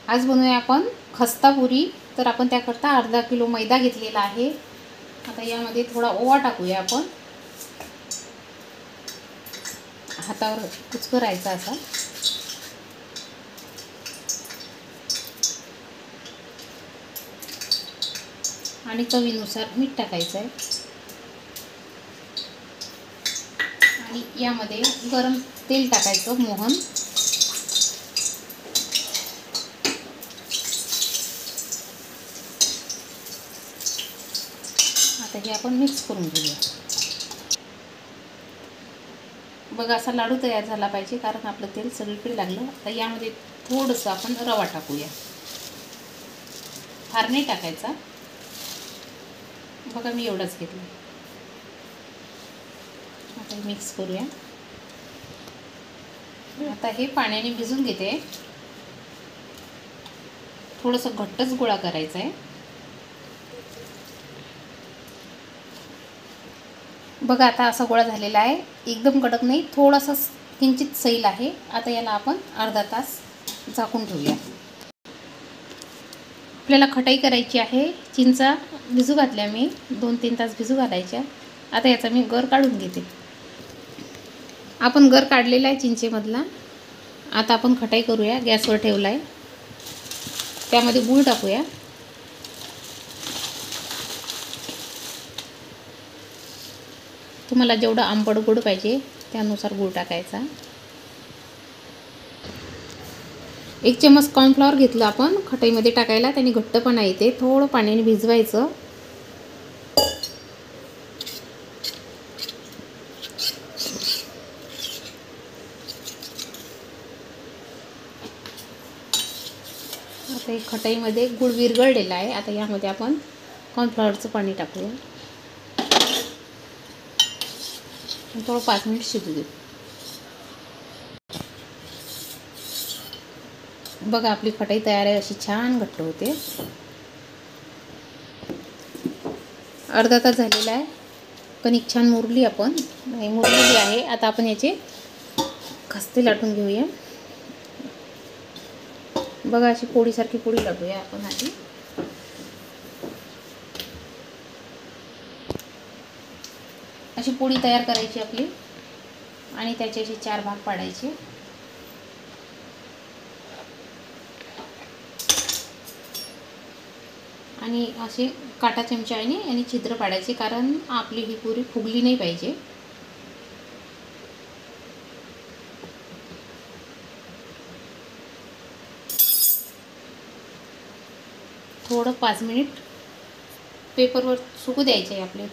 आज बनवूया आपण खस्ता पुरी। तर आपण त्याकरता अर्धा किलो मैदा घेतलेला आहे। आता यामध्ये थोडा ओवा टाकूया आपण, हातावर कुचकरायचा असा। आणि चवीनुसार मीठ टाकायचं आहे। आणि यामध्ये गरम तेल टाकायचं मोहन। आता हे आपण मिक्स करून घेऊया। बघा असा लाडू तयार झाला पाहिजे, कारण आपलं तेल सगळीकडे लागलं। आता यामध्ये थोडंसं आपण रवा टाकूया, फार नाही टाकायचा। बघा मी एवढंच घेतलं। आता मिक्स करूया। आता हे पाण्याने भिजून घेते। थोडंसं घट्टच गोळा करायचा आहे। बघा आता असा गोळा झालेला आहे, एकदम कडक नाही, थोडासा किंचित सैल आहे। आता याला आपण अर्धा तास झाकून ठेवूया। आपल्याला खटाई करायची आहे। चिंचा भिजू घातल्या मी, 2-3 तास भिजू घालायच्या। आता याचा मी गर काढून घेते। आपण गर काढलेला आहे चिंचेमधला। आता आपण खटाई करूया। गॅसवर ठेवला आहे, त्यामध्ये गूळ टाकूया। तुम्हाला जेवढं आंबट गोड पाहिजे त्यानुसार गूळ टाकायचा। 1 चमच कॉर्नफ्लॉवर घेतलं आपण खटाईमध्ये टाकायला, त्याने घट्टपणा येते। थोडं पाण्याने भिजवायचं। आता एक खटाईमध्ये गूळ विरघळलेला आहे। आता यामध्ये आपण कॉर्नफ्लॉवरचं पाणी टाकूया। थोडं 5 मिनिट शिजू दे। बघा आपली खटाई तयार आहे, अशी छान घट्ट होते। अर्धा तास झालेला आहे, कणिक छान मुरली मुरलेली आहे। आता आपण याचे खस्ते लाटून घेऊया। बघा अशी पोळीसारखी पोळी लाटूया आपण आधी। अशी पोळी तयार करायची आपली, आणि त्याचे असे 4 भाग पाडायचे। आणि असे काटा चमच्याने आणि छिद्र पाडायचे, कारण आपली ही पुरी फुगली नाही पाहिजे। थोडं 5 मिनिट पेपरवर सुकू द्यायचे आहे आपले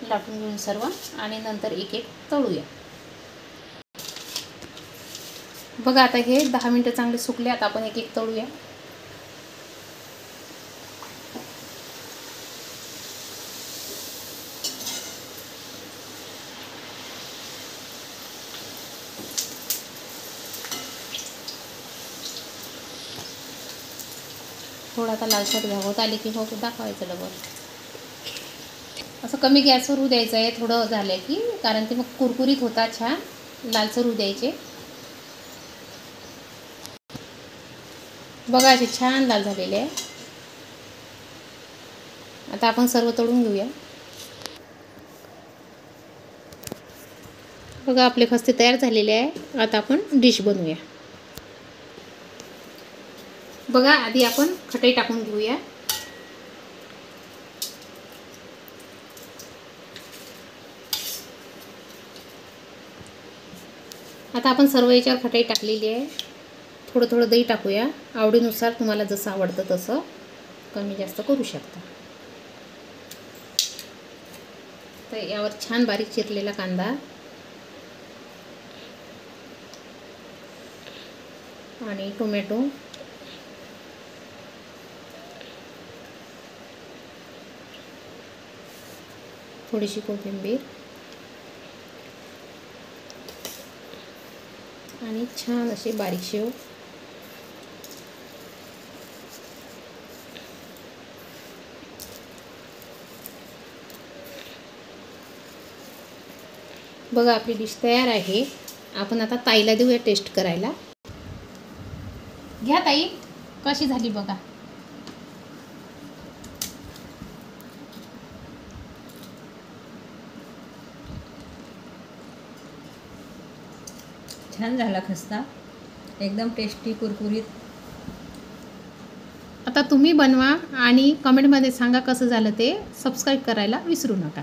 लाटून घेऊन सर्व, आणि नंतर एक एक तळूया। बघा आता हे 10 मिनिटं चांगले सुकले। आता आपण एक एक तळूया। थोडा आता लालसर होत आले की मग दाखवायचं डबल। असं कमी गॅसवर होऊ द्यायचं आहे थोडं झालं की, कारण ते मग कुरकुरीत होतात, छान लालसर होऊ द्यायचे। बघा असे छान लाल झालेले आहे। आता आपण सर्व तळून घेऊया। बघा आपले खस्ते तयार झालेले आहे। आता आपण डिश बनवूया। बघा आधी आपण खटाई टाकून घेऊया। आता आपण सर्व याच्यावर खटाई टाकलेली आहे। थोडं थोडं दही टाकूया, आवडीनुसार तुम्हाला जसं आवडतं तसं कमी जास्त करू शकता। तर यावर छान बारीक चिरलेला कांदा आणि टोमॅटो, थोडीशी कोथिंबीर आणि छान असे बारीक शेव। बघा आपली डिश तयार आहे। आपण आता ताईला देऊया टेस्ट करायला। घ्या ताई। कशी झाली बघा. छान झाला खस्ता, एकदम टेस्टी कुरकुरीत. आता तुम्ही बनवा आणि कमेंटमध्ये सांगा कसं झालं ते. सबस्क्राईब करायला विसरू नका.